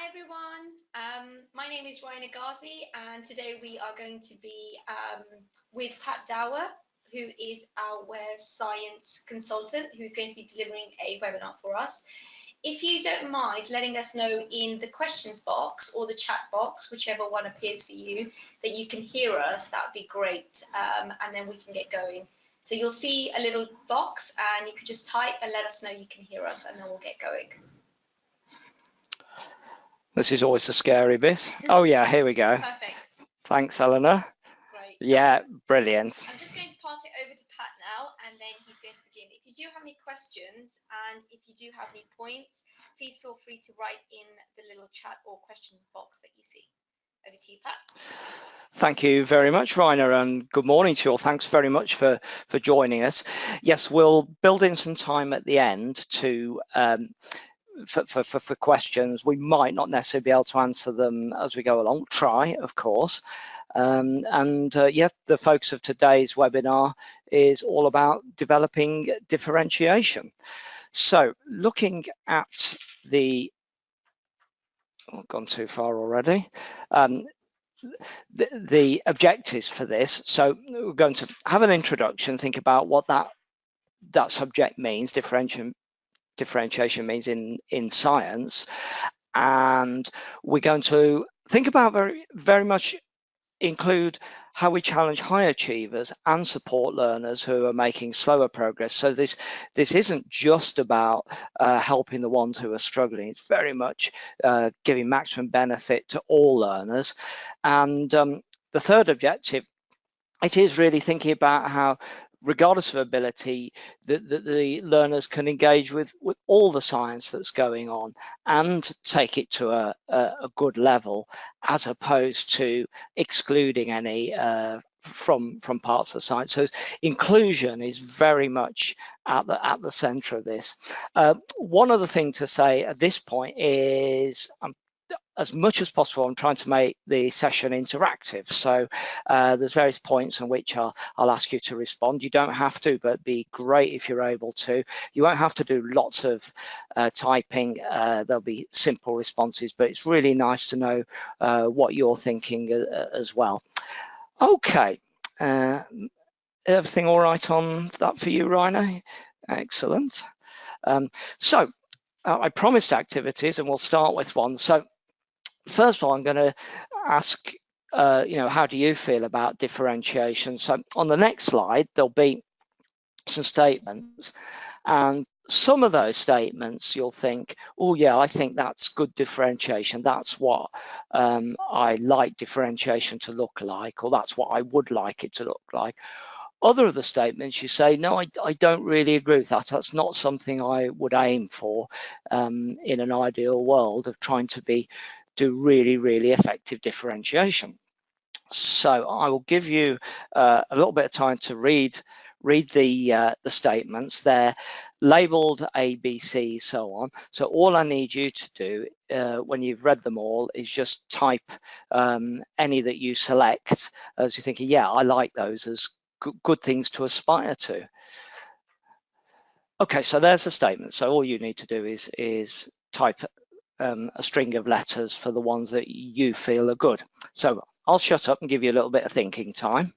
Hi everyone, my name is Raina Ghazi and today we are going to be with Pat Dower, who is our science consultant who's going to be delivering a webinar for us. If you don't mind letting us know in the questions box or the chat box, whichever one appears for you, that you can hear us, that would be great, and then we can get going. So you'll see a little box and you can just type and let us know you can hear us and then we'll get going. This is always a scary bit. Oh yeah, here we go. Perfect. Thanks, Eleanor. Great. Yeah, brilliant. I'm just going to pass it over to Pat now, and then he's going to begin. If you do have any questions and if you do have any points, please feel free to write in the little chat or question box that you see. Over to you, Pat. Thank you very much, Rainer, and good morning to you all. Thanks very much for joining us. Yes, we'll build in some time at the end to for questions. We might not necessarily be able to answer them as we go along. Try, of course. Yeah, the focus of today's webinar is all about developing differentiation. So looking at the, I've gone too far already. The objectives for this. So we're going to have an introduction, think about what that subject means, differentiation means in science, and we're going to think about very much include how we challenge high achievers and support learners who are making slower progress. So this isn't just about helping the ones who are struggling. It's very much giving maximum benefit to all learners. And the third objective, it is really thinking about how, regardless of ability, the learners can engage with all the science that's going on and take it to a good level, as opposed to excluding any from parts of the science. So inclusion is very much at the center of this. One other thing to say at this point is, as much as possible, I'm trying to make the session interactive. So there's various points on which I'll ask you to respond. You don't have to, but it'd be great if you're able to. You won't have to do lots of typing. There'll be simple responses, but it's really nice to know what you're thinking as well. Okay. Everything all right on that for you, Rainer? Excellent. So I promised activities, and we'll start with one. So first of all, I'm going to ask, how do you feel about differentiation? So on the next slide, there'll be some statements, and some of those statements you'll think, oh yeah, I think that's good differentiation. That's what I like differentiation to look like, or that's what I would like it to look like. Other of the statements you say, no, I don't really agree with that. That's not something I would aim for in an ideal world of trying to do really, really effective differentiation. So I will give you a little bit of time to read the statements. They're labeled A, B, C, so on. So all I need you to do when you've read them all is just type any that you select as you're thinking, yeah, I like those as good things to aspire to. Okay, so there's the statement. So all you need to do is type a string of letters for the ones that you feel are good. So I'll shut up and give you a little bit of thinking time.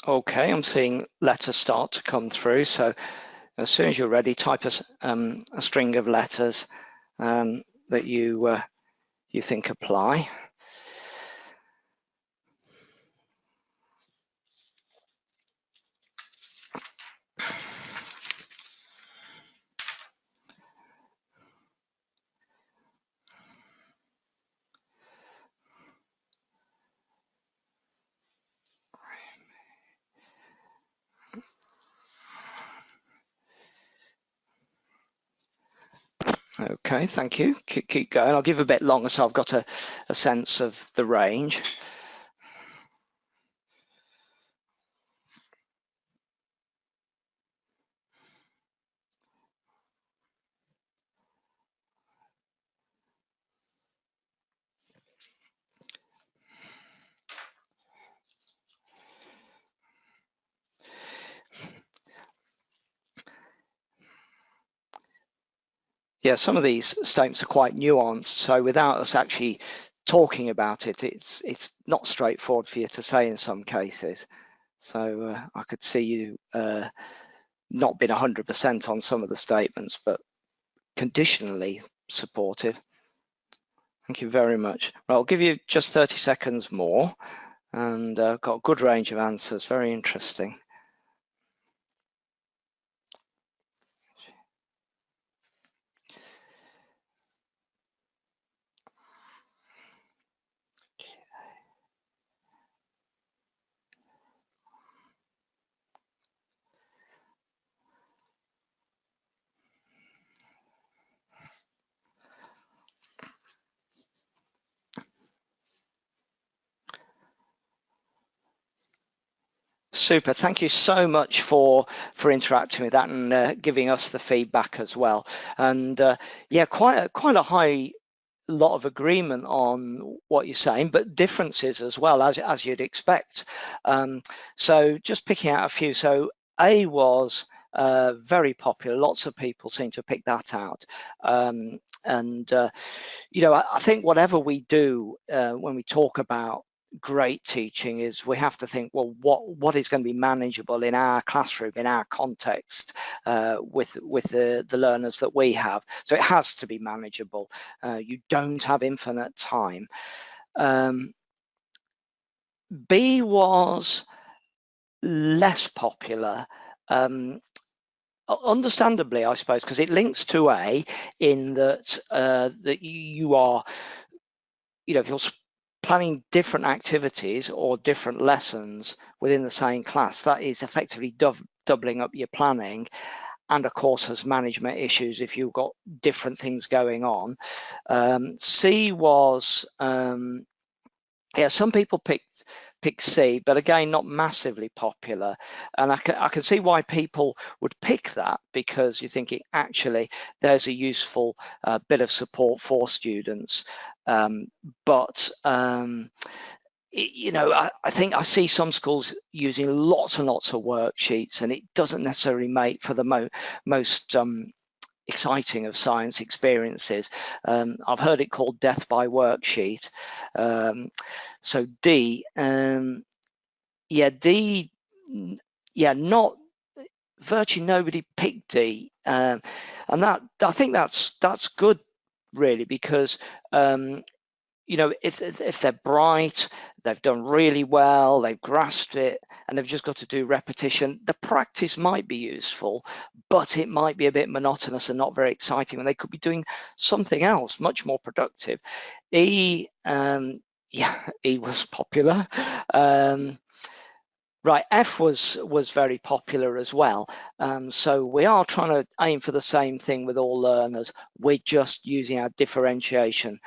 Okay, I'm seeing letters start to come through. So as soon as you're ready, type a string of letters that you think apply. Okay, thank you. Keep going. I'll give a bit longer so I've got a sense of the range. Yeah, some of these statements are quite nuanced, so without us actually talking about it, it's not straightforward for you to say in some cases. So I could see you not being 100% on some of the statements, but conditionally supportive. Thank you very much. Well, I'll give you just 30 seconds more, and got a good range of answers. Very interesting. Super. Thank you so much for interacting with that and giving us the feedback as well. And yeah, quite a high lot of agreement on what you're saying, but differences as well, as you'd expect. So just picking out a few. So A was very popular. Lots of people seem to pick that out. And you know, I think whatever we do when we talk about great teaching is we have to think, well, what is going to be manageable in our classroom, in our context, with the learners that we have. So it has to be manageable. You don't have infinite time. B was less popular. Understandably, I suppose, because it links to A in that that you are, you know, if you're planning different activities or different lessons within the same class, that is effectively doubling up your planning, and of course has management issues if you've got different things going on. C was, yeah, some people picked C, but again, not massively popular. And I can see why people would pick that, because you're thinking, actually, there's a useful bit of support for students. But you know, I think I see some schools using lots and lots of worksheets, and it doesn't necessarily make for the most exciting of science experiences. I've heard it called death by worksheet. So D, yeah, D, yeah, not virtually nobody picked D, and that, I think that's good, really, because you know, if they're bright, they've done really well, they've grasped it, and they've just got to do repetition, the practice might be useful, but it might be a bit monotonous and not very exciting, and they could be doing something else much more productive. E, yeah, E was popular. Right, F was very popular as well. So we are trying to aim for the same thing with all learners. We're just using our differentiation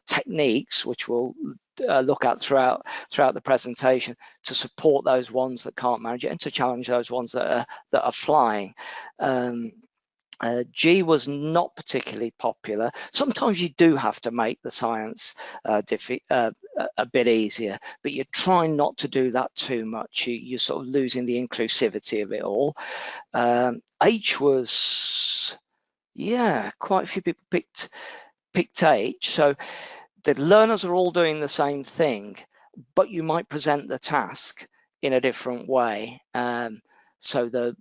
techniques, which we'll look at throughout the presentation, to support those ones that can't manage it and to challenge those ones that are flying. G was not particularly popular. Sometimes you do have to make the science a bit easier, but you're trying not to do that too much. You're sort of losing the inclusivity of it all. H was, yeah, quite a few people picked H. So the learners are all doing the same thing, but you might present the task in a different way. So the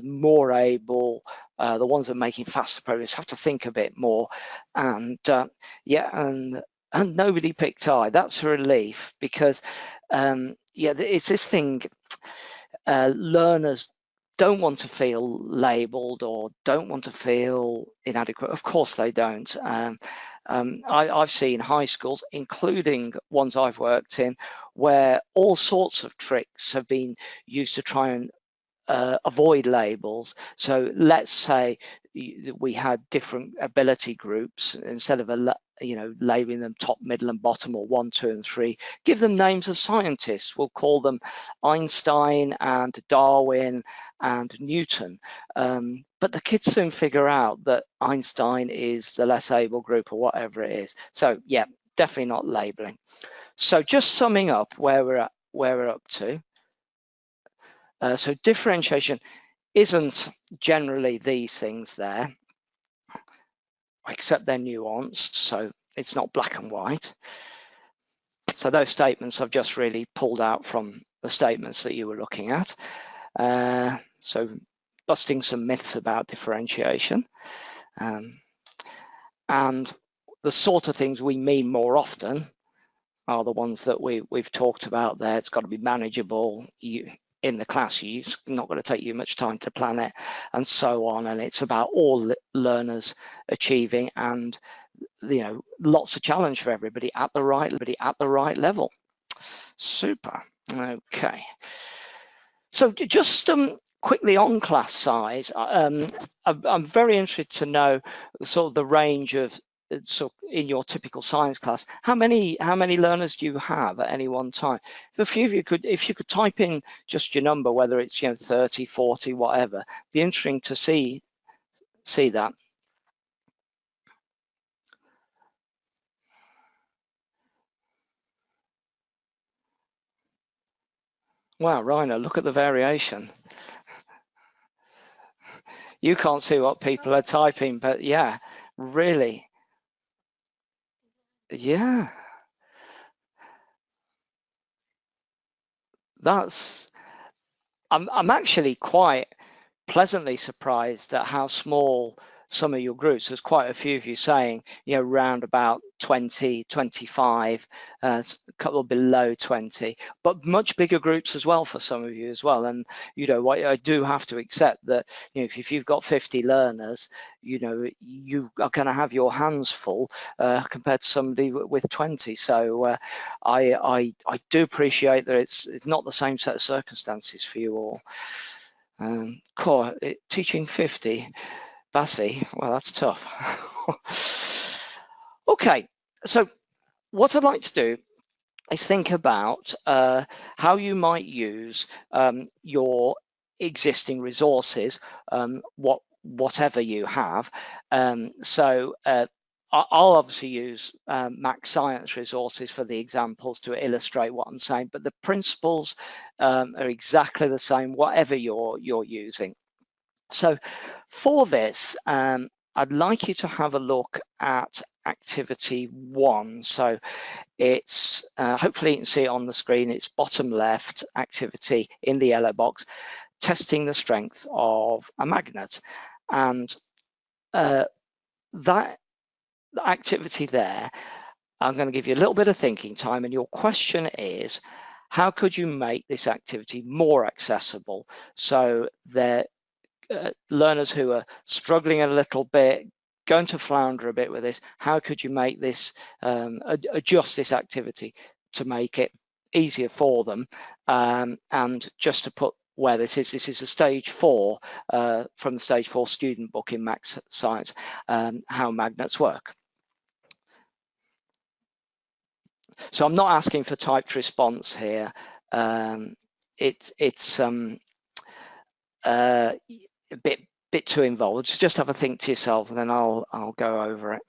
more able, the ones that are making faster progress have to think a bit more. And yeah, and nobody picked I. That's a relief, because yeah, it's this thing, learners don't want to feel labelled or don't want to feel inadequate. Of course they don't. I've seen high schools, including ones I've worked in, where all sorts of tricks have been used to try and avoid labels. So let's say we had different ability groups. Instead of labeling them top, middle and bottom, or 1, 2 and 3, give them names of scientists. We'll call them Einstein and Darwin and Newton. But the kids soon figure out that Einstein is the less able group or whatever it is. So yeah, definitely not labeling. So just summing up where we're up to. So differentiation isn't generally these things there, except they're nuanced, so it's not black and white. So those statements I've just really pulled out from the statements that you were looking at. So busting some myths about differentiation. And the sort of things we mean more often are the ones that we've talked about there. It's got to be manageable. In the class, it's not going to take you much time to plan it, and so on. And it's about all learners achieving, and lots of challenge for everybody at the right level. Super. Okay. So just quickly on class size, I'm very interested to know sort of the range of, so in your typical science class, how many learners do you have at any one time? If a few of you could, if you could type in just your number, whether it's 30, 40, whatever, be interesting to see that. Wow, Rainer, look at the variation. You can't see what people are typing, but yeah, really. Yeah. I'm actually quite pleasantly surprised at how small some of your groups. There's quite a few of you saying, around about 20, 25, a couple below 20, but much bigger groups as well for some of you as well. And, I do have to accept that, if you've got 50 learners, you are going to have your hands full compared to somebody with 20. So I do appreciate that it's not the same set of circumstances for you all. Teaching 50, Bassi, well, that's tough. Okay, so what I'd like to do is think about how you might use your existing resources, whatever you have. I'll obviously use Max Science resources for the examples to illustrate what I'm saying, but the principles are exactly the same, whatever you're using. So for this, I'd like you to have a look at activity 1. So it's, hopefully you can see it on the screen, it's bottom left activity in the yellow box, testing the strength of a magnet. And that activity there, I'm going to give you a little bit of thinking time, and your question is, how could you make this activity more accessible so that learners who are struggling a little bit, going to flounder a bit with this, how could you make this, adjust this activity to make it easier for them? And just to put where this is a stage 4 from the stage 4 student book in Max Science, how magnets work. So I'm not asking for typed response here. It's a bit too involved. Just have a think to yourself, and then I'll go over it.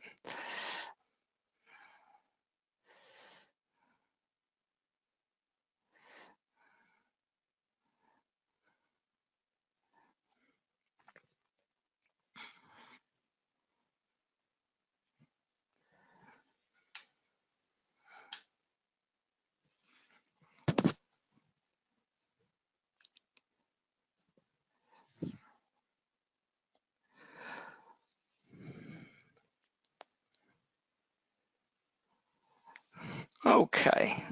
Okay,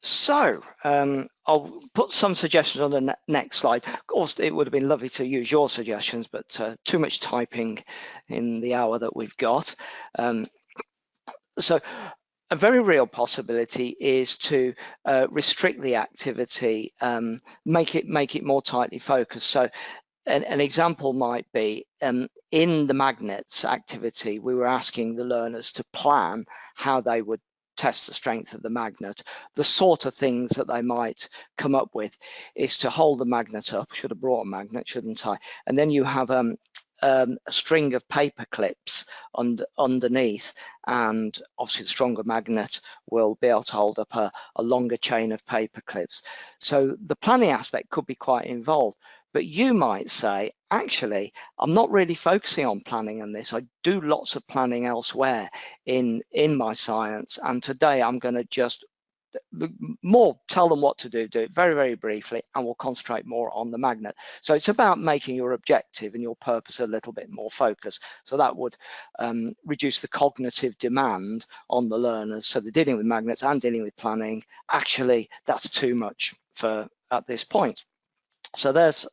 so I'll put some suggestions on the next slide. Of course, it would have been lovely to use your suggestions, but too much typing in the hour that we've got. So a very real possibility is to restrict the activity, make it more tightly focused. So an example might be in the magnets activity, we were asking the learners to plan how they would test the strength of the magnet. The sort of things that they might come up with is to hold the magnet up. Should have brought a magnet, shouldn't I? And then you have a string of paper clips underneath, and obviously the stronger magnet will be able to hold up a longer chain of paper clips. So the planning aspect could be quite involved. But you might say, actually, I'm not really focusing on planning on this. I do lots of planning elsewhere in my science, and today I'm going to just tell them what to do it very, very briefly, and we'll concentrate more on the magnet. So it's about making your objective and your purpose a little bit more focused. So that would reduce the cognitive demand on the learners. So they're dealing with magnets and dealing with planning. Actually, that's too much at this point. So there's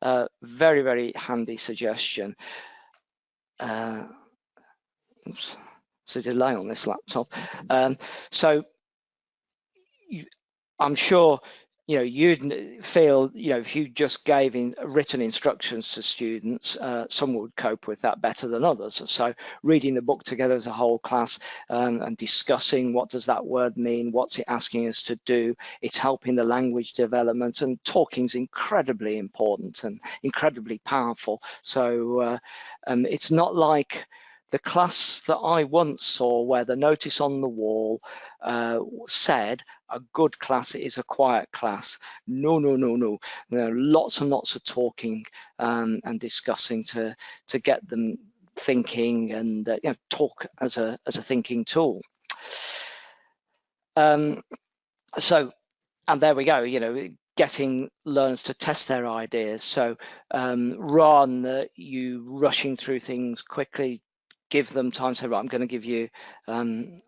a very, very handy suggestion. Oops, it's a delay on this laptop. So I'm sure you'd feel if you just gave written instructions to students, some would cope with that better than others. So reading the book together as a whole class and discussing what does that word mean, what's it asking us to do, it's helping the language development, and talking is incredibly important and incredibly powerful. So it's not like the class that I once saw where the notice on the wall said a good class is a quiet class. No. There are lots and lots of talking and discussing to get them thinking, and talk as a thinking tool. So, and there we go. Getting learners to test their ideas. So rather than you rushing through things quickly, give them time to say, right, I'm going to give you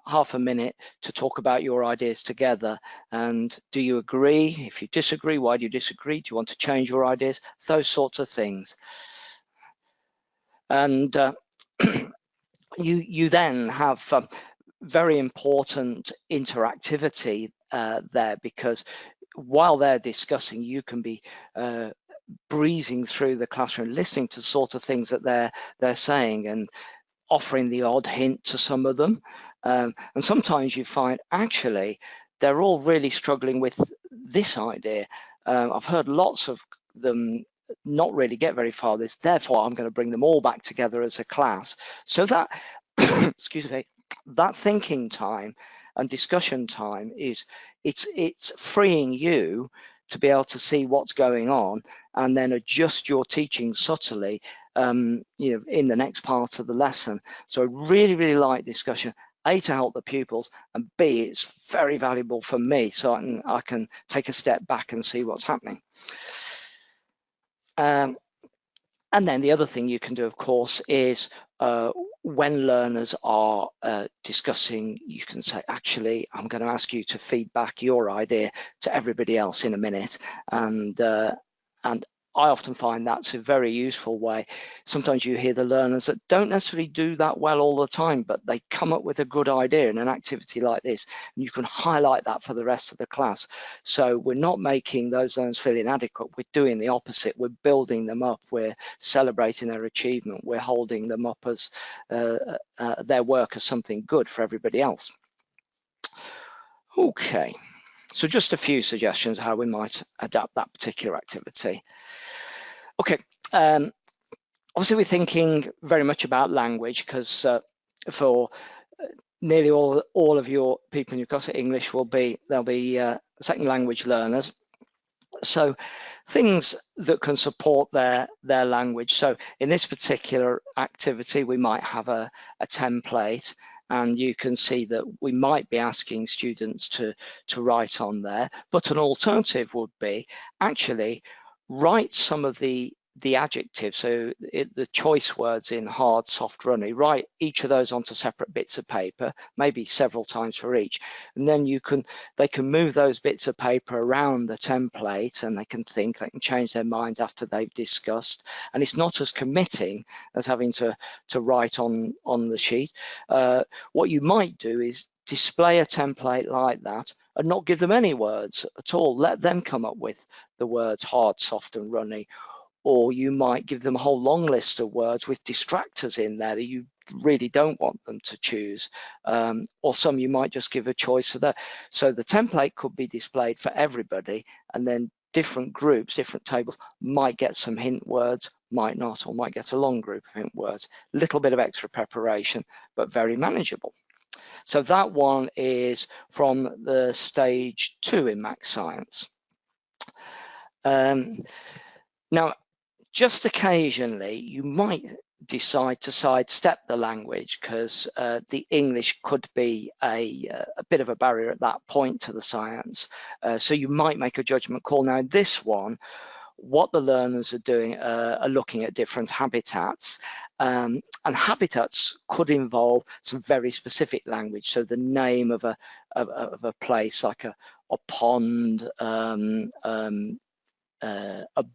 half a minute to talk about your ideas together. And do you agree? If you disagree, why do you disagree? Do you want to change your ideas? Those sorts of things. And you then have very important interactivity there, because while they're discussing, you can be breezing through the classroom, listening to the sort of things that they're saying, and offering the odd hint to some of them. And sometimes you find actually they're all really struggling with this idea. I've heard lots of them not really get very far with this, therefore I'm going to bring them all back together as a class. So that excuse me, that thinking time and discussion time it's freeing you to be able to see what's going on and then adjust your teaching subtly in the next part of the lesson. So I really, really like discussion, A, to help the pupils, and B, it's very valuable for me, so I can take a step back and see what's happening. And then the other thing you can do, of course, is when learners are discussing, you can say, actually, I'm going to ask you to feedback your idea to everybody else in a minute. And I often find that's a very useful way. Sometimes you hear the learners that don't necessarily do that well all the time, but they come up with a good idea in an activity like this, and you can highlight that for the rest of the class. So we're not making those learners feel inadequate, we're doing the opposite. We're building them up, we're celebrating their achievement, we're holding them up as their work as something good for everybody else. Okay, so just a few suggestions how we might adapt that particular activity. Okay, obviously we're thinking very much about language, because for nearly all of your people in your class, English they'll be second language learners. So things that can support their language. So in this particular activity, we might have a template, and you can see that we might be asking students to write on there, but an alternative would be actually write some of the adjectives, so the choice words in hard, soft, runny, write each of those onto separate bits of paper, maybe several times for each, and then they can move those bits of paper around the template, and they can change their minds after they've discussed, and it's not as committing as having to write on the sheet. What you might do is display a template like that and not give them any words at all. Let them come up with the words hard, soft and runny. Or you might give them a whole long list of words with distractors in there that you really don't want them to choose. Or some you might just give a choice of that. So the template could be displayed for everybody, and then different groups, different tables might get some hint words, might not, or might get a long group of hint words. A little bit of extra preparation, but very manageable. So that one is from the stage 2 in Max Science. Now, just occasionally, you might decide to sidestep the language because the English could be a bit of a barrier at that point to the science. So you might make a judgment call. Now, in this one, what the learners are doing are looking at different habitats. And habitats could involve some very specific language. So the name of a place, like a pond, a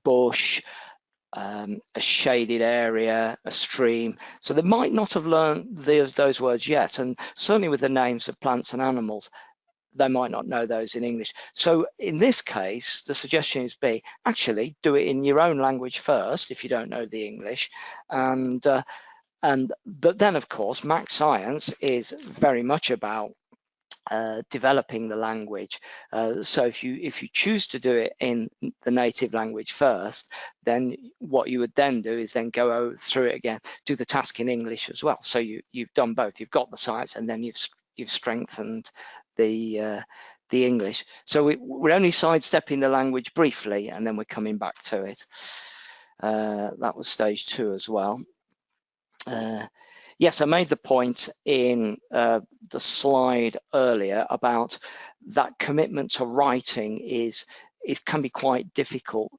bush, a shaded area, a stream. So they might not have learned those words yet, and certainly with the names of plants and animals, they might not know those in English. So in this case, the suggestion is actually do it in your own language first if you don't know the English, but then of course Max Science is very much about developing the language. So if you choose to do it in the native language first, then what you would then do is then go through it again, do the task in English as well. So you've done both. You've got the science, and then you've strengthened the English. So we're only sidestepping the language briefly, and then we're coming back to it. That was stage 2 as well. Yes, I made the point in the slide earlier about that commitment to writing it can be quite difficult,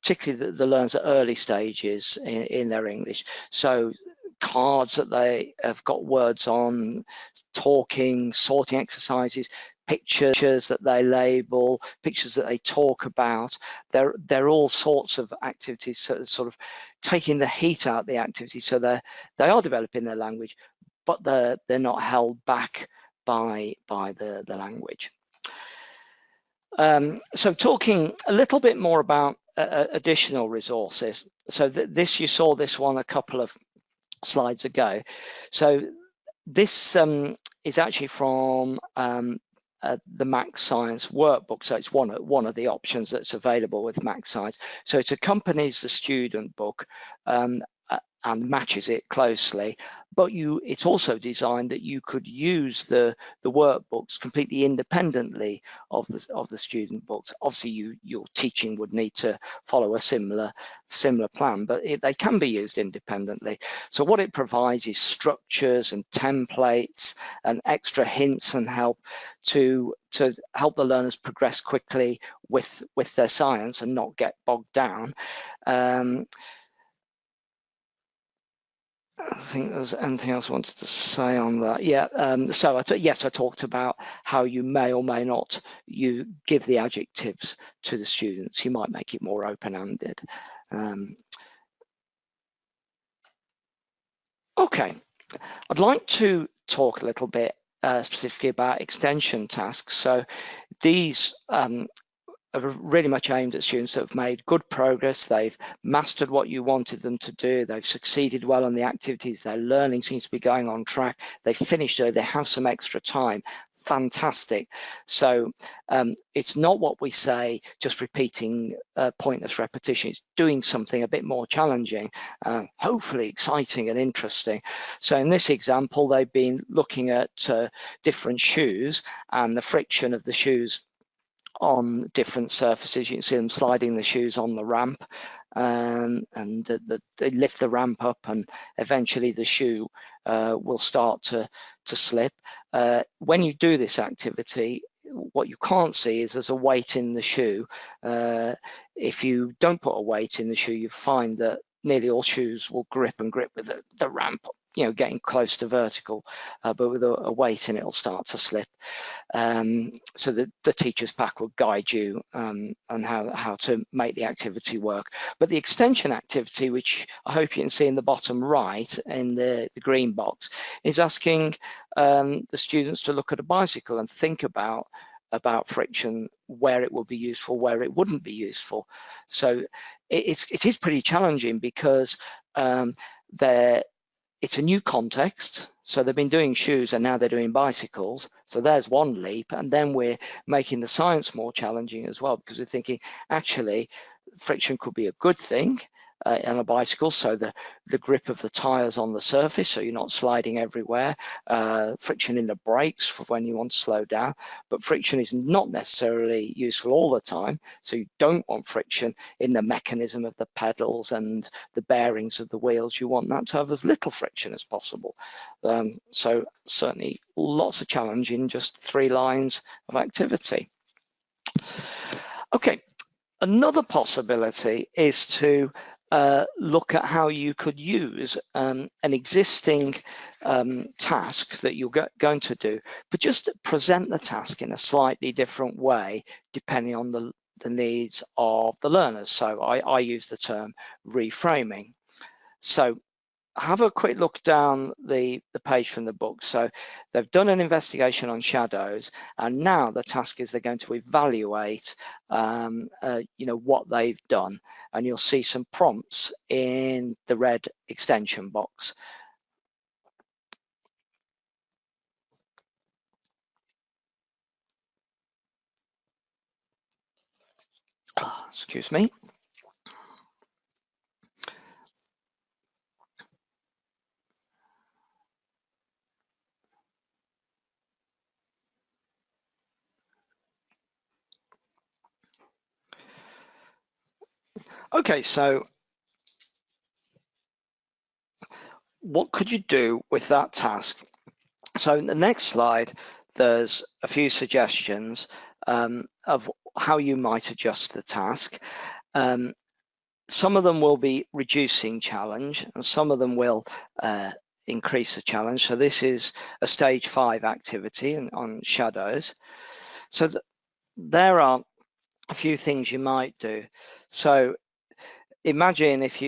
particularly the learners at early stages in their English. So cards that they have got words on, talking, sorting exercises, pictures that they label, pictures that they talk about. They're all sorts of activities, sort of taking the heat out of the activity. So they are developing their language, but they're not held back by the language. So talking a little bit more about additional resources. So you saw this one a couple of slides ago. So this is actually from the Max Science workbook. So it's one of the options that's available with Max Science. So it accompanies the student book and matches it closely, but it's also designed that you could use the workbooks completely independently of the student books. Obviously your teaching would need to follow a similar plan, but they can be used independently. So what it provides is structures and templates and extra hints and help to help the learners progress quickly with their science and not get bogged down. I think there's anything else I wanted to say on that. Yeah, so I talked about how you may or may not give the adjectives to the students. You might make it more open-handed. Okay, I'd like to talk a little bit specifically about extension tasks. So these are really much aimed at students that have made good progress. They've mastered what you wanted them to do. They've succeeded well on the activities. Their learning seems to be going on track. They finished early. They have some extra time. Fantastic. So it's not what we say, just repeating pointless repetition. It's doing something a bit more challenging, hopefully exciting and interesting. So in this example, they've been looking at different shoes and the friction of the shoes on different surfaces. You can see them sliding the shoes on the ramp, and they lift the ramp up, and eventually the shoe will start to slip. When you do this activity, what you can't see is there's a weight in the shoe. If you don't put a weight in the shoe, you find that nearly all shoes will grip with the ramp getting close to vertical, but with a weight in it'll start to slip. So the teacher's pack will guide you on how to make the activity work. But the extension activity, which I hope you can see in the bottom right in the green box, is asking the students to look at a bicycle and think about friction, where it would be useful, where it wouldn't be useful. So it is pretty challenging because it's a new context. So they've been doing shoes and now they're doing bicycles. So there's one leap. And then we're making the science more challenging as well, because we're thinking actually friction could be a good thing on a bicycle. So the grip of the tires on the surface, so you're not sliding everywhere. Friction in the brakes for when you want to slow down. But friction is not necessarily useful all the time. So you don't want friction in the mechanism of the pedals and the bearings of the wheels. You want that to have as little friction as possible. So certainly lots of challenge in just 3 lines of activity. Okay, another possibility is to look at how you could use an existing task that you're going to do, but just present the task in a slightly different way depending on the needs of the learners. So I use the term reframing. So have a quick look down the page from the book. So they've done an investigation on shadows, and now the task is they're going to evaluate what they've done, and you'll see some prompts in the red extension box. Excuse me. Okay, so what could you do with that task? So in the next slide, there's a few suggestions of how you might adjust the task. Some of them will be reducing challenge, and some of them will increase the challenge. So this is a stage 5 activity on shadows. So there are a few things you might do. So imagine if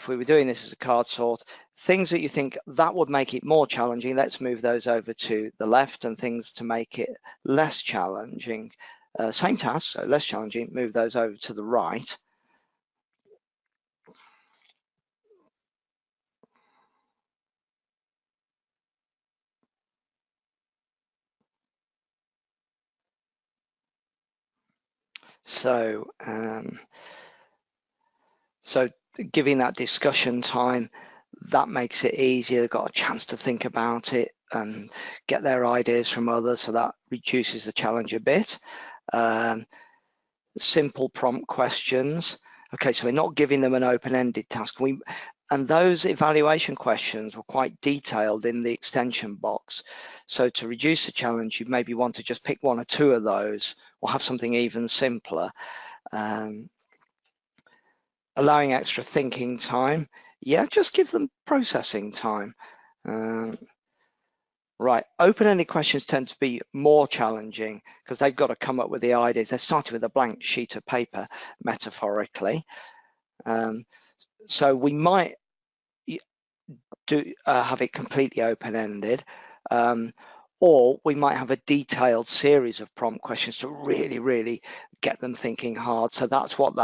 we were doing this as a card sort, things that you think that would make it more challenging, let's move those over to the left, and things to make it less challenging, same task, so less challenging, move those over to the right. So so giving that discussion time, that makes it easier. They've got a chance to think about it and get their ideas from others, so that reduces the challenge a bit. Simple prompt questions. Okay, so we're not giving them an open-ended task. And those evaluation questions were quite detailed in the extension box. So to reduce the challenge, you maybe want to just pick 1 or 2 of those, or have something even simpler. Allowing extra thinking time. Yeah, just give them processing time. Right, open-ended questions tend to be more challenging because they've got to come up with the ideas. They're starting with a blank sheet of paper, metaphorically. So we might have it completely open-ended, or we might have a detailed series of prompt questions to really get them thinking hard. So that's what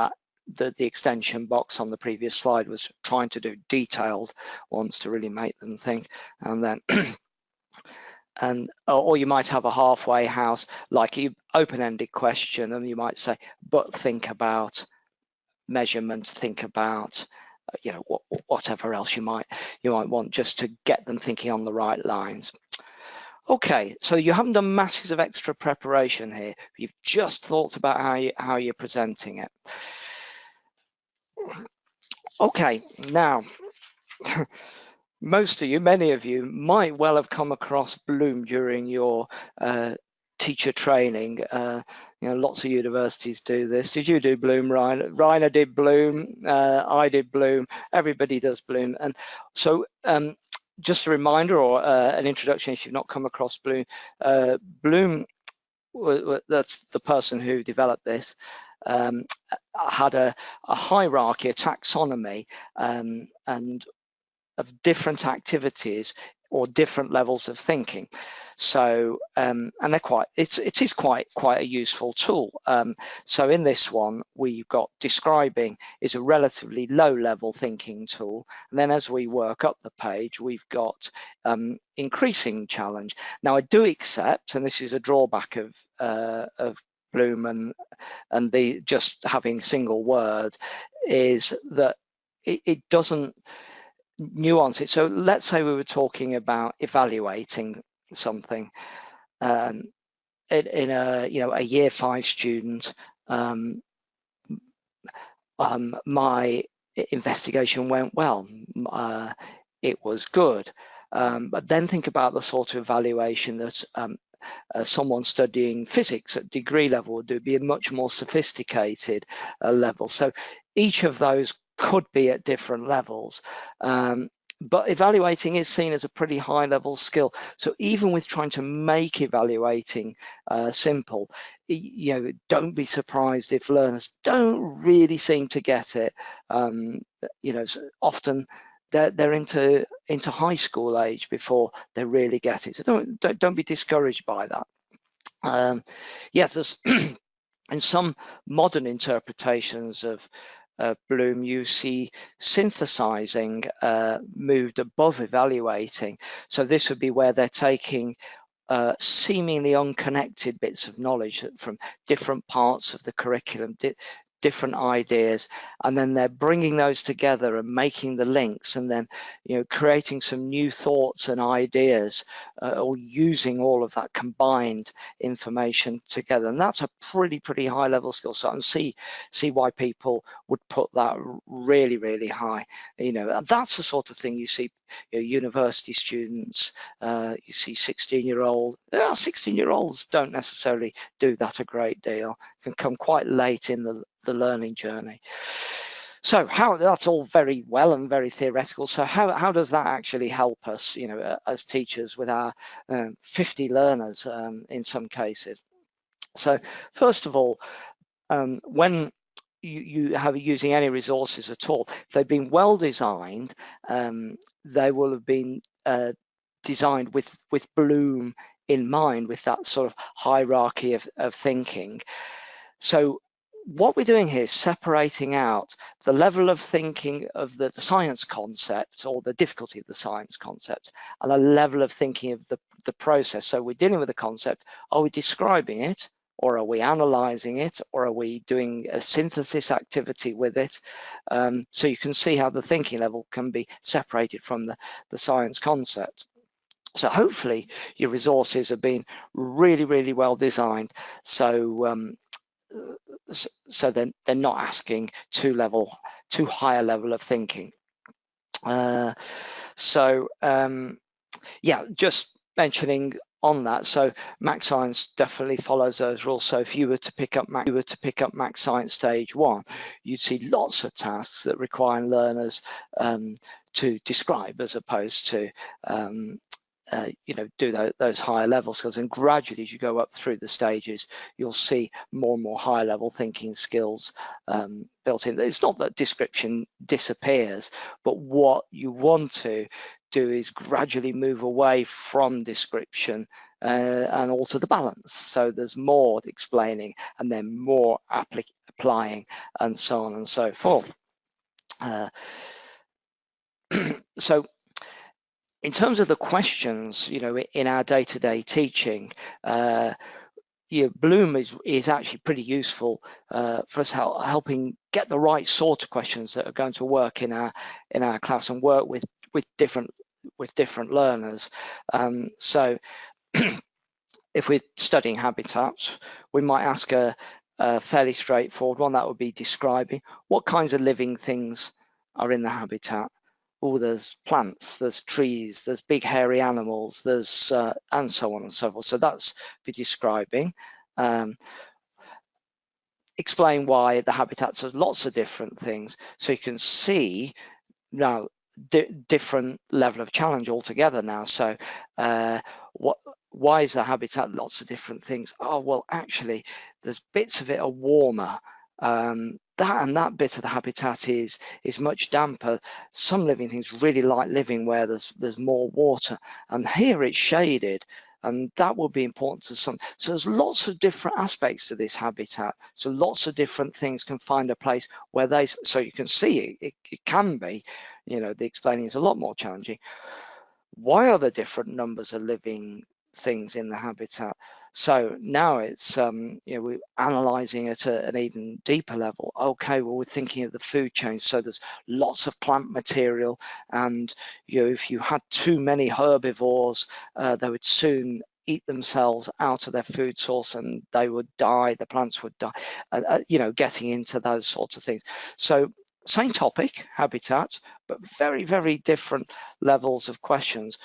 the extension box on the previous slide was trying to do, detailed ones to really make them think. And then or you might have a halfway house, like you open-ended question, and you might say, but think about measurement, think about whatever else you might want, just to get them thinking on the right lines. Okay, so you haven't done masses of extra preparation here. You've just thought about how you're presenting it. Okay, now many of you might well have come across Bloom during your teacher training. Lots of universities do this. Did you do Bloom, Ryan? Rainer did Bloom. I did Bloom. Everybody does Bloom. And so just a reminder or an introduction if you've not come across Bloom. Bloom, that's the person who developed this, had a hierarchy, a taxonomy, and of different activities or different levels of thinking. So and they're it is quite a useful tool. So in this one we've got describing is a relatively low level thinking tool, and then as we work up the page we've got increasing challenge. Now I do accept, and this is a drawback of Bloom and the just having single word, is that it doesn't nuance it. So let's say we were talking about evaluating something in a a year 5 student. My investigation went well. It was good. But then think about the sort of evaluation that someone studying physics at degree level would do, be a much more sophisticated level. So each of those could be at different levels, but evaluating is seen as a pretty high level skill. So even with trying to make evaluating simple, don't be surprised if learners don't really seem to get it. So often they're into high school age before they really get it. So don't be discouraged by that. There's in some modern interpretations of Bloom, you see synthesizing moved above evaluating. So this would be where they're taking seemingly unconnected bits of knowledge from different parts of the curriculum, different ideas, and then they're bringing those together and making the links, and then creating some new thoughts and ideas, or using all of that combined information together. And that's a pretty high level skill set, and see why people would put that really high. That's the sort of thing you see university students, you see 16-year-olds. 16-year-olds don't necessarily do that a great deal, can come quite late in the learning journey. So that's all very well and very theoretical. So how does that actually help us, as teachers with our 50 learners in some cases? So first of all, when you have using any resources at all, if they've been well designed, they will have been designed with Bloom in mind, with that sort of hierarchy of thinking. So what we're doing here is separating out the level of thinking of the science concept, or the difficulty of the science concept, and the level of thinking of the process. So we're dealing with the concept. Are we describing it, or are we analyzing it, or are we doing a synthesis activity with it? So you can see how the thinking level can be separated from the science concept. So hopefully your resources have been really well designed, so then they're not asking too high a level of thinking. Just mentioning on that, so Max Science definitely follows those rules. So if you were to pick up Max Science Stage 1, you'd see lots of tasks that require learners to describe, as opposed to do those higher level skills. And gradually, as you go up through the stages, you'll see more and more high level thinking skills built in. It's not that description disappears, but what you want to do is gradually move away from description and alter the balance. So there's more explaining and then more applying, and so on and so forth. So in terms of the questions, in our day-to-day teaching, Bloom is actually pretty useful for us helping get the right sort of questions that are going to work in our class and work with different learners. So if we're studying habitats, we might ask a fairly straightforward one. That would be describing what kinds of living things are in the habitat. Oh, there's plants, there's trees, there's big hairy animals, there's and so on and so forth. So that's for describing. Explain why the habitats are lots of different things. So you can see now different level of challenge altogether now. So why is the habitat lots of different things? Oh, well, actually, there's bits of it are warmer. That bit of the habitat is much damper. Some living things really like living where there's more water, and here it's shaded, and that will be important to some. So there's lots of different aspects to this habitat. So lots of different things can find a place where they, so you can see it can be, you know, the explaining is a lot more challenging. Why are there different numbers of living things in the habitat? So now it's, you know, we're analysing it at an even deeper level. Okay, well, we're thinking of the food chain. So there's lots of plant material, and you know, if you had too many herbivores, they would soon eat themselves out of their food source, and they would die. The plants would die. You know, getting into those sorts of things. So same topic, habitat, but very, very different levels of questions.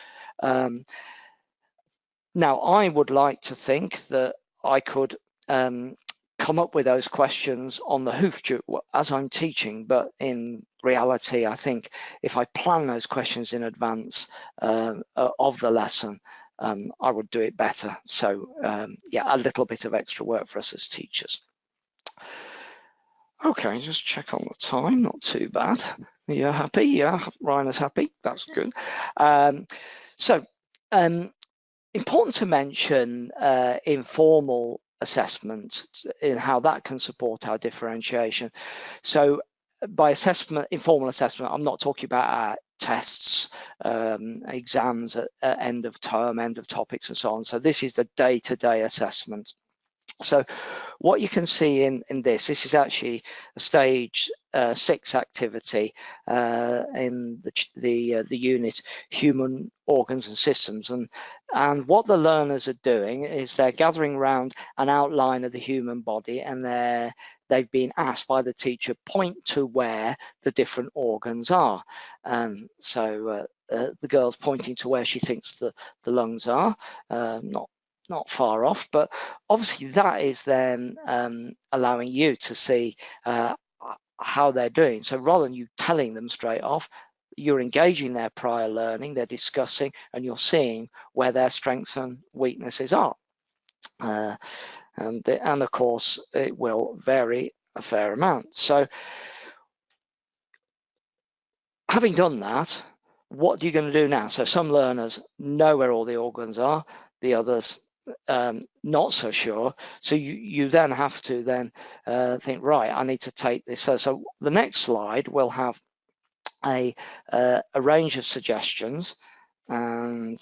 Now, I would like to think that I could come up with those questions on the hoof as I'm teaching, but in reality, I think if I plan those questions in advance of the lesson, I would do it better. So yeah, a little bit of extra work for us as teachers. Okay, just check on the time, not too bad. Are you happy? Yeah, Ryan is happy, that's good. Important to mention informal assessment and how that can support our differentiation. So by assessment, informal assessment, I'm not talking about tests, exams at end of term, end of topics and so on. So this is the day-to-day assessment. So what you can see in this is actually a stage 6 activity in the unit human organs and systems, and what the learners are doing is they're gathering around an outline of the human body, and they've been asked by the teacher point to where the different organs are. So the girl's pointing to where she thinks the lungs are, not far off, but obviously that is then allowing you to see how they're doing. So rather than you telling them straight off, you're engaging their prior learning, they're discussing, and you're seeing where their strengths and weaknesses are. And of course, it will vary a fair amount. So having done that, what are you going to do now? So some learners know where all the organs are, the others not so sure. So you then have to then think, right, I need to take this first. So the next slide will have a range of suggestions, and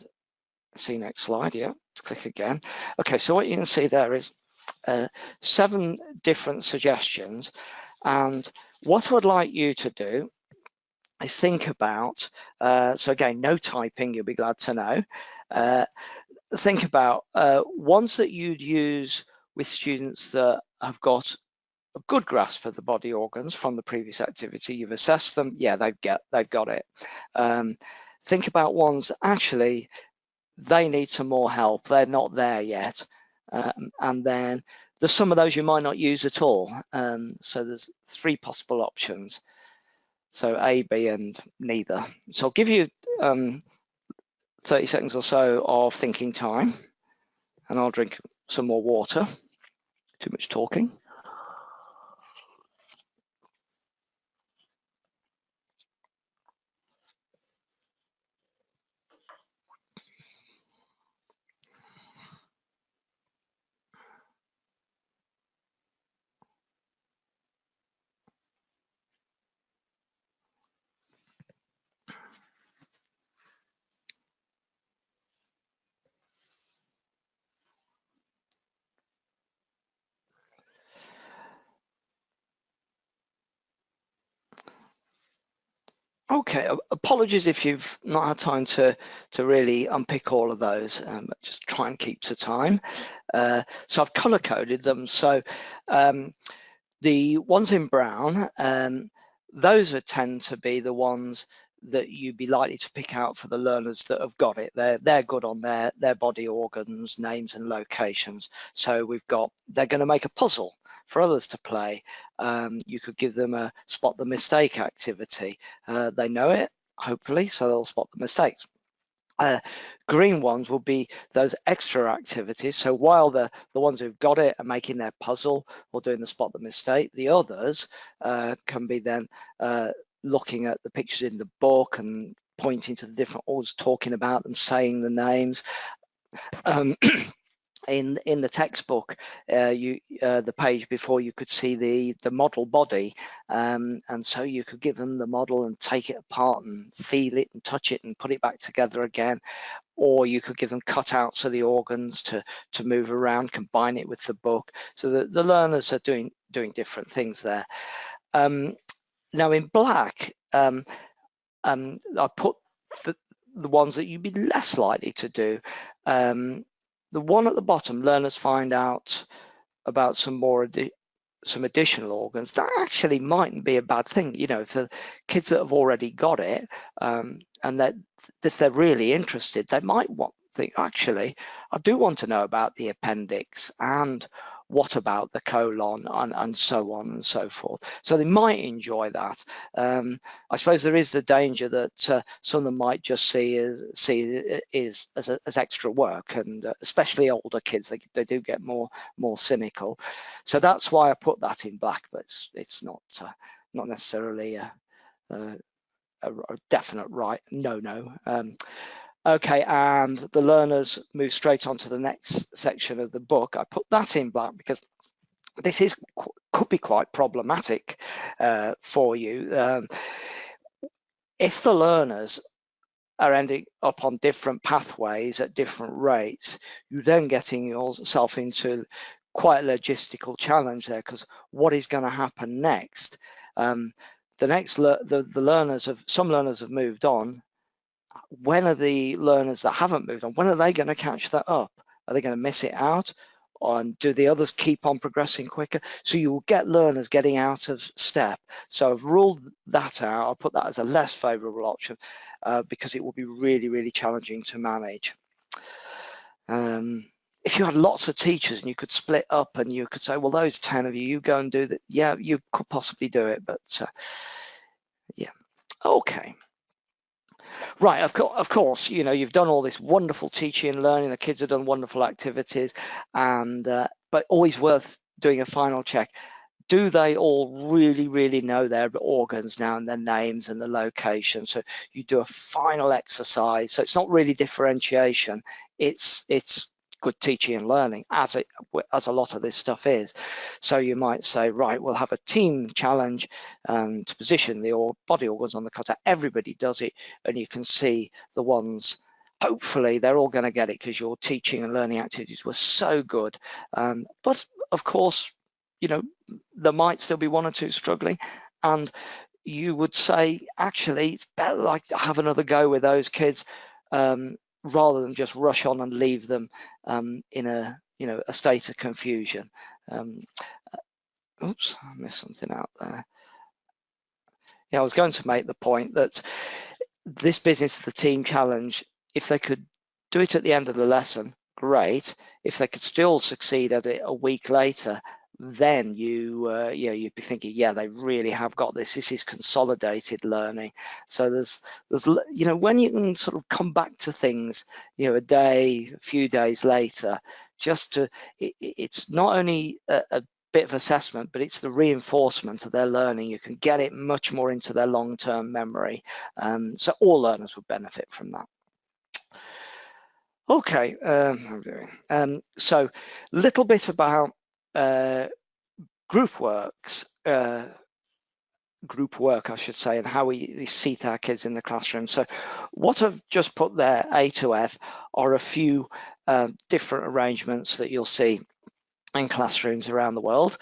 see next slide. Yeah, click again. Okay, so what you can see there is 7 different suggestions, and what I would like you to do is think about, so again, no typing, you'll be glad to know. Think about ones that you'd use with students that have got a good grasp of the body organs from the previous activity. You've assessed them, yeah, they've got it. Think about ones that actually they need some more help, they're not there yet. And then there's some of those you might not use at all. So there's 3 possible options. So A, B, and neither. So I'll give you 30 seconds or so of thinking time, and I'll drink some more water. Too much talking. Okay, apologies if you've not had time to really unpick all of those, but just try and keep to time. So I've color coded them. So the ones in brown, those would tend to be the ones that you'd be likely to pick out for the learners that have got it. They're good on their body organs, names and locations. So they're going to make a puzzle for others to play. You could give them a spot the mistake activity. They know it, hopefully, so they'll spot the mistakes. Green ones will be those extra activities. So while the ones who've got it are making their puzzle or doing the spot the mistake, the others can be then looking at the pictures in the book and pointing to the different organs, talking about them, saying the names. In the textbook, the page before, you could see the model body, and so you could give them the model and take it apart and feel it and touch it and put it back together again. Or you could give them cutouts of the organs to move around, combine it with the book, so that the learners are doing different things there. Now in black, I put the ones that you'd be less likely to do. The one at the bottom, learners find out about some additional organs. That actually mightn't be a bad thing, you know, for kids that have already got it, and that if they're really interested, they might think, actually, I do want to know about the appendix, and what about the colon, and so on and so forth. So they might enjoy that. I suppose there is the danger that some of them might just see it as extra work, and especially older kids, they do get more cynical. So that's why I put that in black, but it's not necessarily a definite right no. Okay, and the learners move straight on to the next section of the book. I put that in black because this could be quite problematic for you. If the learners are ending up on different pathways at different rates, you're then getting yourself into quite a logistical challenge there, because what is going to happen next? The learners some learners have moved on. When are the learners that haven't moved on, when are they going to catch that up? Are they going to miss it out? And do the others keep on progressing quicker? So you will get learners getting out of step. So I've ruled that out. I'll put that as a less favourable option because it will be really, really challenging to manage. If you had lots of teachers and you could split up and you could say, well, those 10 of you go and do that. Yeah, you could possibly do it, but yeah. Okay. Right, of course, you know, you've done all this wonderful teaching and learning, the kids have done wonderful activities, and but always worth doing a final check. Do they all really, really know their organs now and their names and the location? So you do a final exercise. So it's not really differentiation, it's good teaching and learning, as a lot of this stuff is. So you might say, right, we'll have a team challenge to position the body organs on the cutter. Everybody does it, and you can see the ones, hopefully they're all going to get it because your teaching and learning activities were so good. But of course, you know, there might still be one or two struggling, and you would say, actually, it's better like to have another go with those kids rather than just rush on and leave them in a state of confusion. Oops, I missed something out there. Yeah, I was going to make the point that this business of the team challenge, if they could do it at the end of the lesson, great. If they could still succeed at it a week later, then you'd be thinking, yeah, they really have got this. This is consolidated learning. So there's when you can sort of come back to things, a few days later, it's not only a bit of assessment, but it's the reinforcement of their learning. You can get it much more into their long-term memory. So all learners would benefit from that. Okay, so little bit about group work, I should say, and how we seat our kids in the classroom. So what I've just put there, A to F, are a few different arrangements that you'll see in classrooms around the world.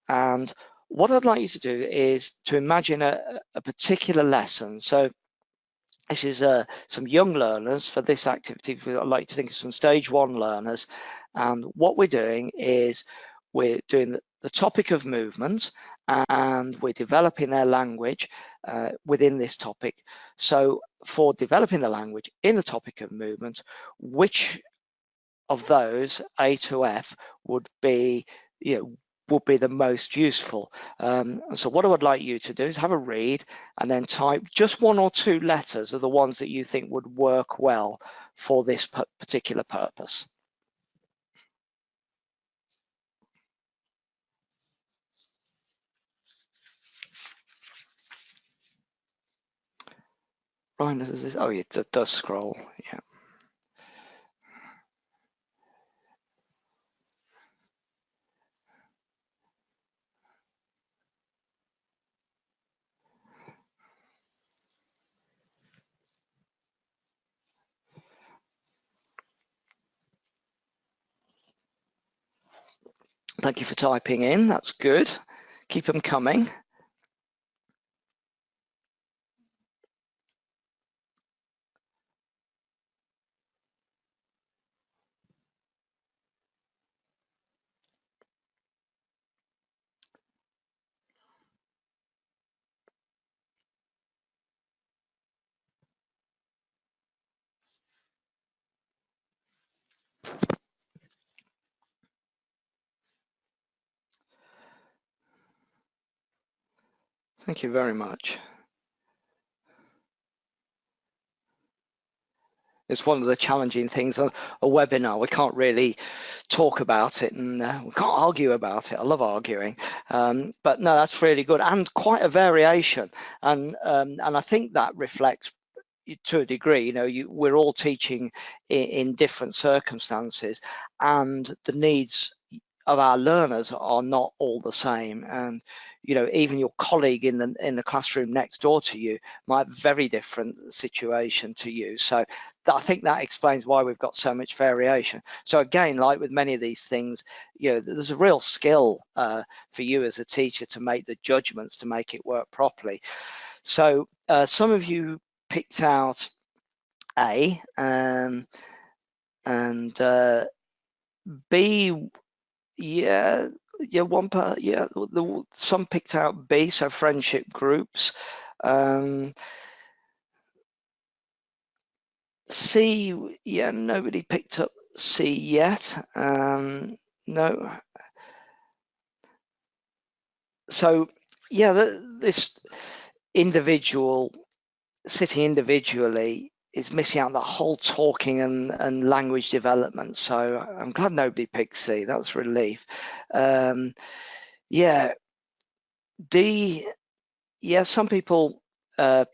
And what I'd like you to do is to imagine a particular lesson. So this is some young learners for this activity. I'd like to think of some stage 1 learners. And what we're doing is we're doing the topic of movement, and we're developing their language within this topic. So for developing the language in the topic of movement, which of those, A to F, would be would be the most useful. So what I would like you to do is have a read and then type just 1 or 2 letters of the ones that you think would work well for this particular purpose. Right, oh, it does scroll, yeah. Thank you for typing in, that's good. Keep them coming. Thank you very much. It's one of the challenging things on a webinar. We can't really talk about it, and we can't argue about it. I love arguing, but no, that's really good and quite a variation. And I think that reflects, to a degree, you know, we're all teaching in different circumstances, and the needs of our learners are not all the same. And you know, even your colleague in the classroom next door to you might have a very different situation to you. So I think that explains why we've got so much variation. So again, like with many of these things, you know, there's a real skill for you as a teacher to make the judgments to make it work properly. So some of you picked out A, and B, yeah, one part, yeah. Some picked out B, so friendship groups. C, yeah, nobody picked up C yet. No. So yeah, this individual sitting individually is missing out the whole talking and language development. So I'm glad nobody picked C. That's a relief. Yeah, D. Yeah, some people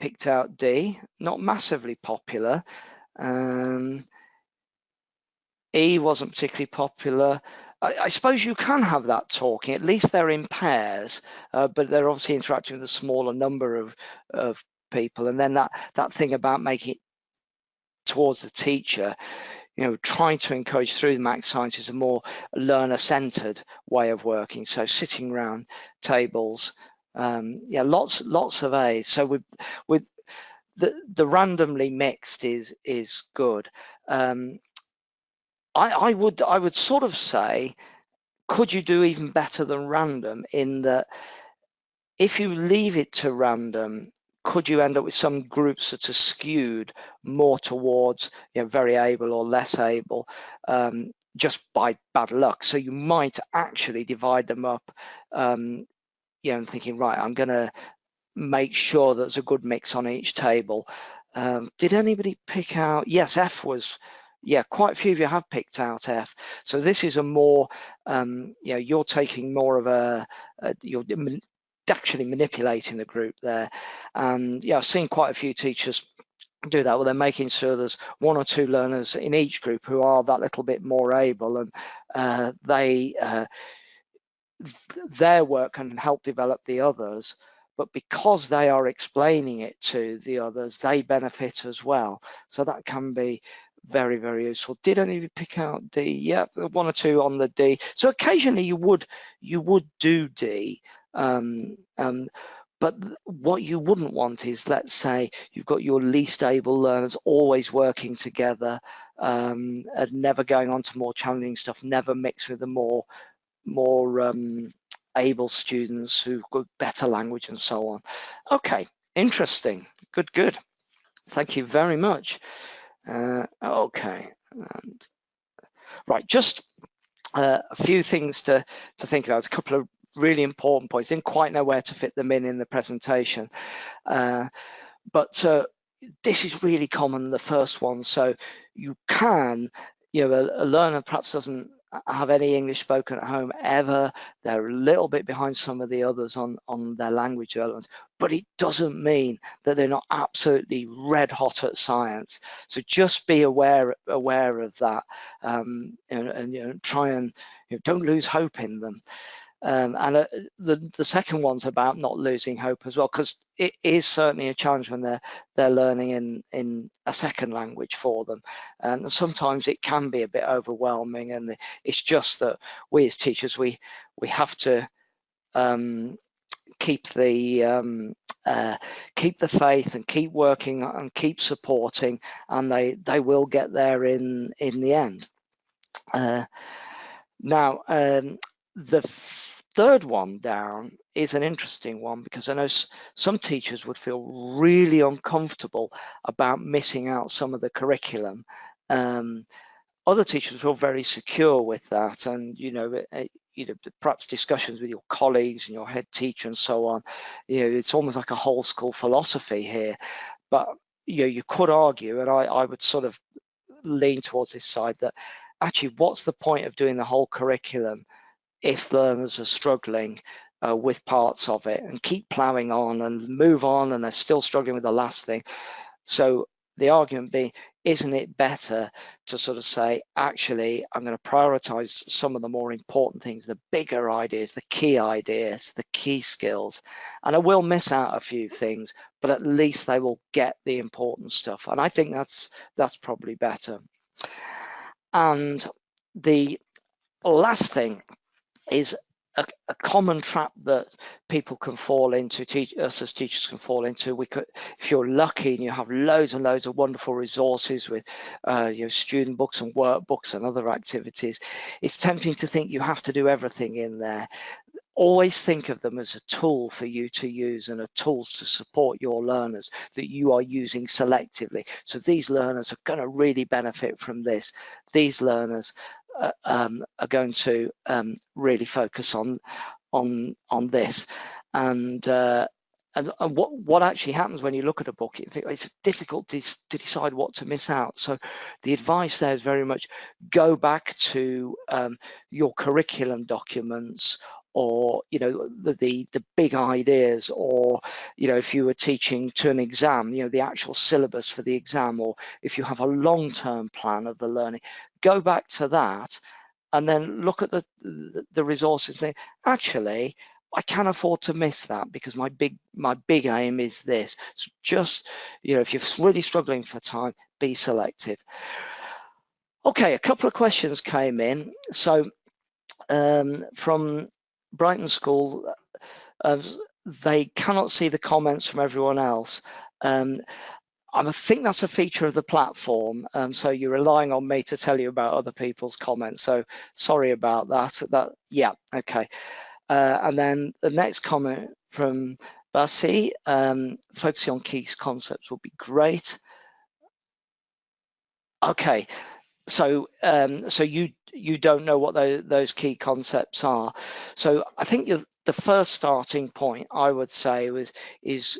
picked out D. Not massively popular. E wasn't particularly popular. I suppose you can have that talking. At least they're in pairs, but they're obviously interacting with a smaller number of people. And then that thing about making it towards the teacher, you know, trying to encourage through the Max Science is a more learner-centered way of working. So sitting around tables, yeah, lots of A's. So with the randomly mixed is good. I would sort of say, could you do even better than random, in that if you leave it to random, could you end up with some groups that are skewed more towards, you know, very able or less able, just by bad luck? So you might actually divide them up, you know, and thinking, right, I'm going to make sure there's a good mix on each table. Did anybody pick out? Yes, F was. Yeah, quite a few of you have picked out F. So this is a more, you know, you're taking more of you're actually manipulating the group there. And yeah, I've seen quite a few teachers do that. Well, they're making sure there's 1 or 2 learners in each group who are that little bit more able, and their work can help develop the others. But because they are explaining it to the others, they benefit as well. So that can be very, very useful. Did any of you pick out D? Yeah, 1 or 2 on the D. So occasionally you would do D, but what you wouldn't want is, let's say you've got your least able learners always working together, and never going on to more challenging stuff, never mix with the more able students who've got better language and so on. Okay, interesting. Good. Thank you very much. Okay, and right, just a few things to think about. A couple of really important points. Didn't quite know where to fit them in the presentation, but this is really common, the first one. So you can, a learner perhaps doesn't have any English spoken at home ever. They're a little bit behind some of the others on their language development, but it doesn't mean that they're not absolutely red hot at science. So just be aware of that, and try and don't lose hope in them. And the second one's about not losing hope as well, because it is certainly a challenge when they're learning in a second language for them, and sometimes it can be a bit overwhelming. And it's just that we as teachers we have to keep the faith and keep working and keep supporting, and they will get there in the end. Now, the third one down is an interesting one, because I know some teachers would feel really uncomfortable about missing out some of the curriculum. Other teachers feel very secure with that, and perhaps discussions with your colleagues and your head teacher and so on. It's almost like a whole school philosophy here. But you could argue, and I would sort of lean towards this side, that actually, what's the point of doing the whole curriculum if learners are struggling with parts of it, and keep ploughing on and move on and they're still struggling with the last thing? So the argument being, isn't it better to sort of say, actually, I'm going to prioritize some of the more important things, the bigger ideas, the key skills, and I will miss out a few things, but at least they will get the important stuff. And I think that's probably better. And the last thing is a common trap that people can fall into, us as teachers can fall into. If you're lucky and you have loads and loads of wonderful resources with student books and workbooks and other activities, it's tempting to think you have to do everything in there. Always think of them as a tool for you to use, and a tools to support your learners that you are using selectively. So these learners are going to really benefit from this. These learners are going to really focus on this. And what actually happens when you look at a book, you think it's difficult to decide what to miss out. So the advice there is very much go back to your curriculum documents, or the big ideas, or if you were teaching to an exam, the actual syllabus for the exam, or if you have a long-term plan of the learning, go back to that and then look at the resources and say, actually, I can afford to miss that because my big aim is this. So just, if you're really struggling for time, be selective. Okay, a couple of questions came in. So from Brighton School, they cannot see the comments from everyone else. I think that's a feature of the platform, so you're relying on me to tell you about other people's comments. So sorry about that. Yeah, okay. And then the next comment from Basi, focusing on key concepts would be great. Okay, so you don't know what those key concepts are. So I think the first starting point I would say is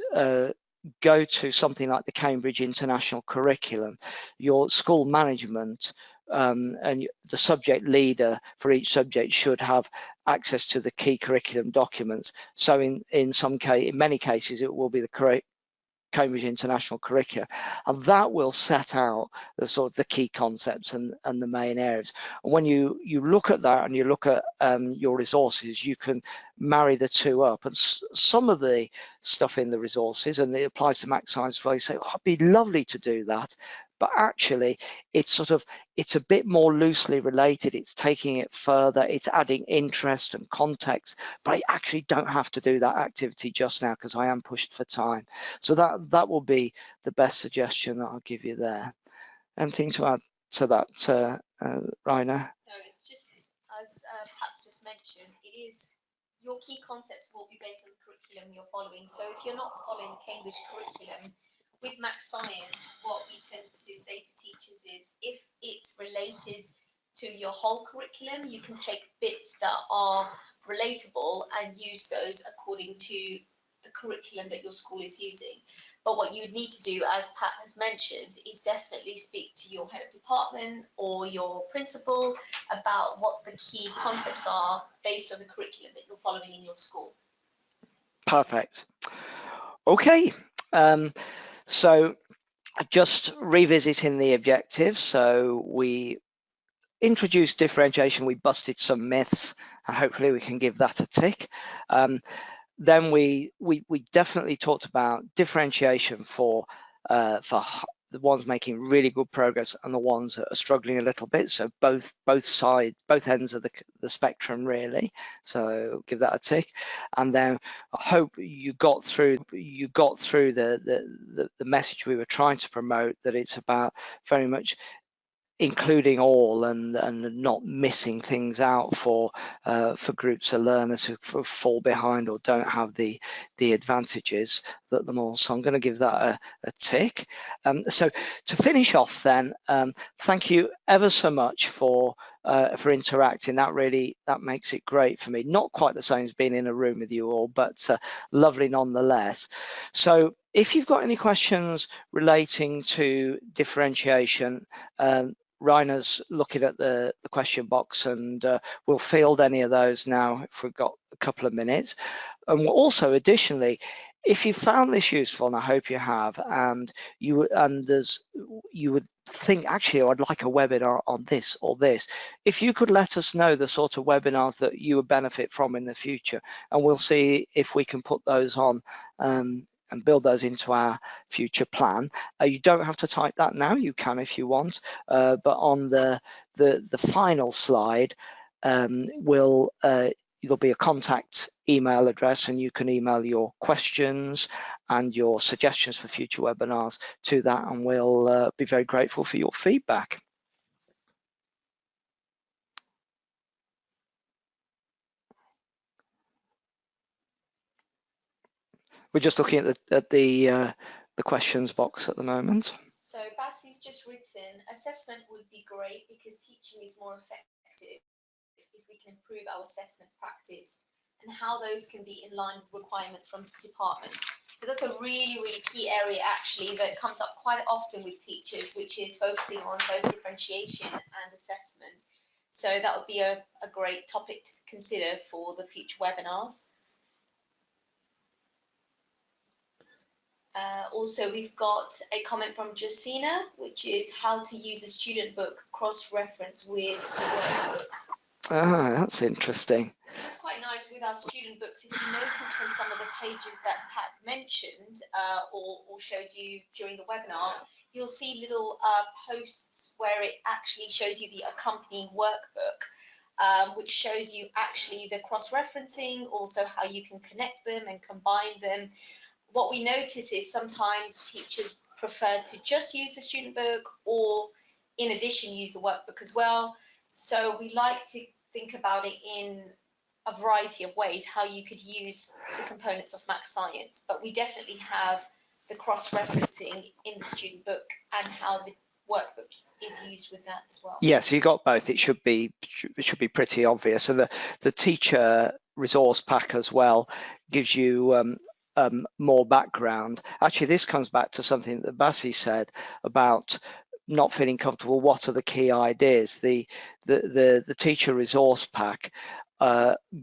go to something like the Cambridge International Curriculum. Your school management and the subject leader for each subject should have access to the key curriculum documents. So in many cases, it will be the Cambridge International Curriculum, and that will set out the sort of the key concepts and the main areas. And when you look at that and you look at your resources, you can marry the two up. And some of the stuff in the resources, and it applies to Max Science, where you say, oh, it'd be lovely to do that, but actually it's a bit more loosely related. It's taking it further, it's adding interest and context, but I actually don't have to do that activity just now because I am pushed for time. So that will be the best suggestion that I'll give you there. Anything to add to that, Rainer? No, it's just, as Pat's just mentioned, it is, your key concepts will be based on the curriculum you're following. So if you're not following the Cambridge curriculum, with Max Science, what we tend to say to teachers is, if it's related to your whole curriculum. You can take bits that are relatable and use those according to the curriculum that your school is using. But what you would need to do, as Pat has mentioned, is definitely speak to your head of department or your principal about what the key concepts are based on the curriculum that you're following in your school. Perfect. Okay, so just revisiting the objectives. So we introduced differentiation, we busted some myths, and hopefully we can give that a tick. Then we definitely talked about differentiation for the ones making really good progress and the ones that are struggling a little bit. So both sides, both ends of the spectrum, really. So give that a tick. And then I hope you got through the message we were trying to promote, that it's about very much including all and not missing things out for groups of learners who fall behind or don't have the advantages that them all. So I'm going to give that a tick. So to finish off then, thank you ever so much for interacting. That makes it great for me. Not quite the same as being in a room with you all, but lovely nonetheless. So if you've got any questions relating to differentiation, Rainer's looking at the question box, and we'll field any of those now if we've got a couple of minutes. And also, additionally, if you found this useful, and I hope you have, and you would think, actually, I'd like a webinar on this or this, if you could let us know the sort of webinars that you would benefit from in the future, and we'll see if we can put those on and build those into our future plan. You don't have to type that now, you can if you want, but on the final slide, there'll be a contact email address, and you can email your questions and your suggestions for future webinars to that, and we'll be very grateful for your feedback. We're just looking at the questions box at the moment. So Bassie's just written, assessment would be great because teaching is more effective if we can improve our assessment practice and how those can be in line with requirements from the department. So that's a really, really key area actually that comes up quite often with teachers, which is focusing on both differentiation and assessment. So that would be a great topic to consider for the future webinars. Also, we've got a comment from Jacina, which is how to use a student book cross-reference with a workbook. Ah, that's interesting. Which is quite nice with our student books. If you notice from some of the pages that Pat mentioned or showed you during the webinar, you'll see little posts where it actually shows you the accompanying workbook, which shows you actually the cross-referencing, also how you can connect them and combine them. What we notice is sometimes teachers prefer to just use the student book or in addition use the workbook as well. So we like to think about it in a variety of ways, how you could use the components of maths science, but we definitely have the cross-referencing in the student book and how the workbook is used with that as well. Yes, you got both. It should be pretty obvious. So the teacher resource pack as well gives you more background. Actually, this comes back to something that Bassi said about not feeling comfortable. What are the key ideas? The teacher resource pack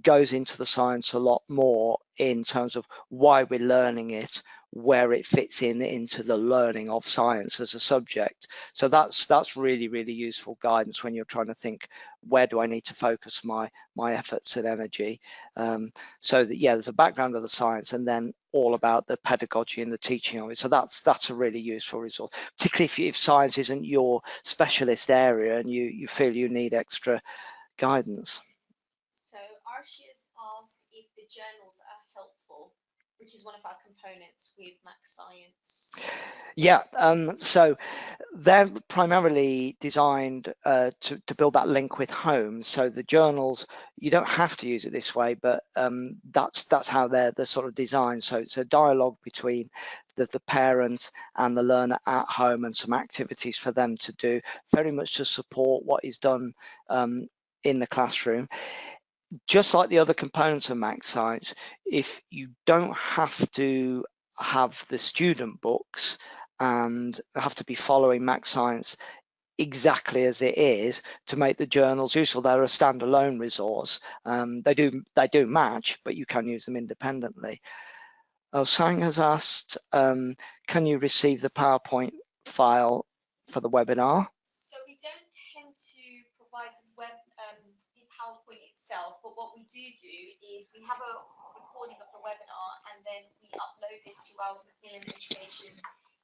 goes into the science a lot more in terms of why we're learning it, where it fits into the learning of science as a subject. So that's really, really useful guidance when you're trying to think, where do I need to focus my efforts and energy? So that, yeah, there's a background of the science and then all about the pedagogy and the teaching of it. So that's a really useful resource, particularly if science isn't your specialist area and you feel you need extra guidance. So Arshia's asked if the journals are helpful. which is one of our components with Max Science. Yeah, so they're primarily designed to build that link with home. So the journals, you don't have to use it this way, but that's how they're sort of designed. So it's a dialogue between the parent and the learner at home, and some activities for them to do, very much to support what is done in the classroom. Just like the other components of Max Science, if you don't have to have the student books and have to be following Max Science exactly as it is to make the journals useful, they're a standalone resource. They do match, but you can use them independently. Oh, Sang has asked, can you receive the PowerPoint file for the webinar? So we don't tend to provide the PowerPoint itself, but what we do is we have a recording of the webinar, and then we upload this to our Macmillan Education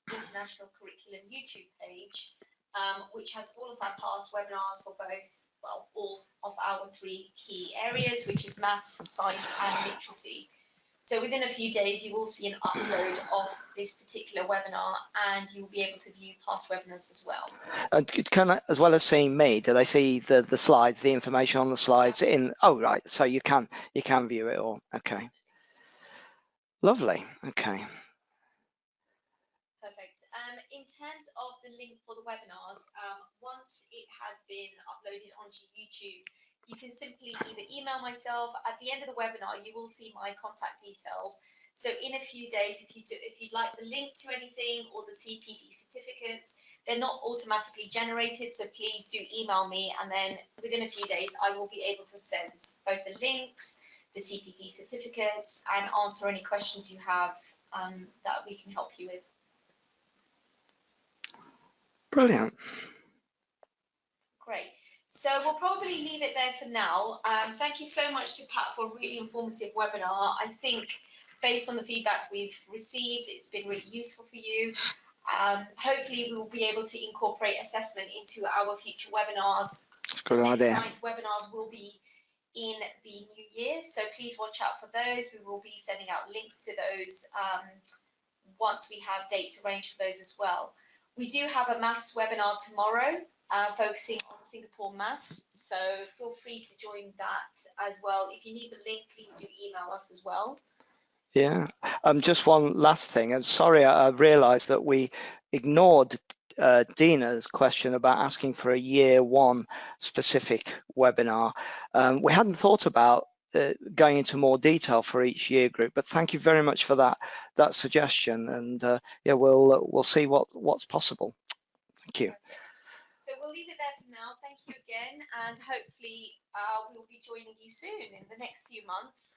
International Curriculum YouTube page, which has all of our past webinars for both, well, all of our 3 key areas, which is maths, science, and literacy. So within a few days, you will see an upload of this particular webinar, and you'll be able to view past webinars as well. And can, as well as seeing me, do they see the slides, the information on the slides in? Oh, right. So you can view it all. Okay. Lovely. Okay. Perfect. In terms of the link for the webinars, once it has been uploaded onto YouTube, you can simply either email myself. At the end of the webinar, you will see my contact details. So in a few days, if you'd like the link to anything or the CPD certificates, they're not automatically generated, so please do email me, and then within a few days, I will be able to send both the links, the CPD certificates, and answer any questions you have that we can help you with. Brilliant. Great. So we'll probably leave it there for now. Thank you so much to Pat for a really informative webinar. I think based on the feedback we've received, it's been really useful for you. Hopefully we will be able to incorporate assessment into our future webinars. That's a good idea. Science webinars will be in the new year, so please watch out for those. We will be sending out links to those once we have dates arranged for those as well. We do have a maths webinar tomorrow, focusing on Singapore maths, so feel free to join that as well. If you need the link, please do email us as well. Yeah. Just one last thing. I'm sorry, I realised that we ignored Dina's question about asking for a year 1 specific webinar. We hadn't thought about going into more detail for each year group, but thank you very much for that suggestion, and yeah, we'll see what's possible. Thank you. So we'll leave it there for now. Thank you again, and hopefully we'll be joining you soon in the next few months.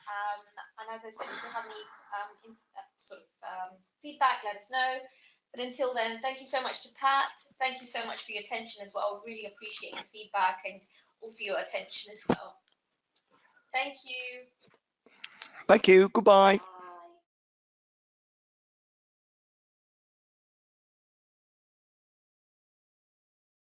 And as I said, if you have any feedback, let us know. But until then, thank you so much to Pat. Thank you so much for your attention as well. Really appreciate your feedback and also your attention as well. Thank you. Thank you. Goodbye.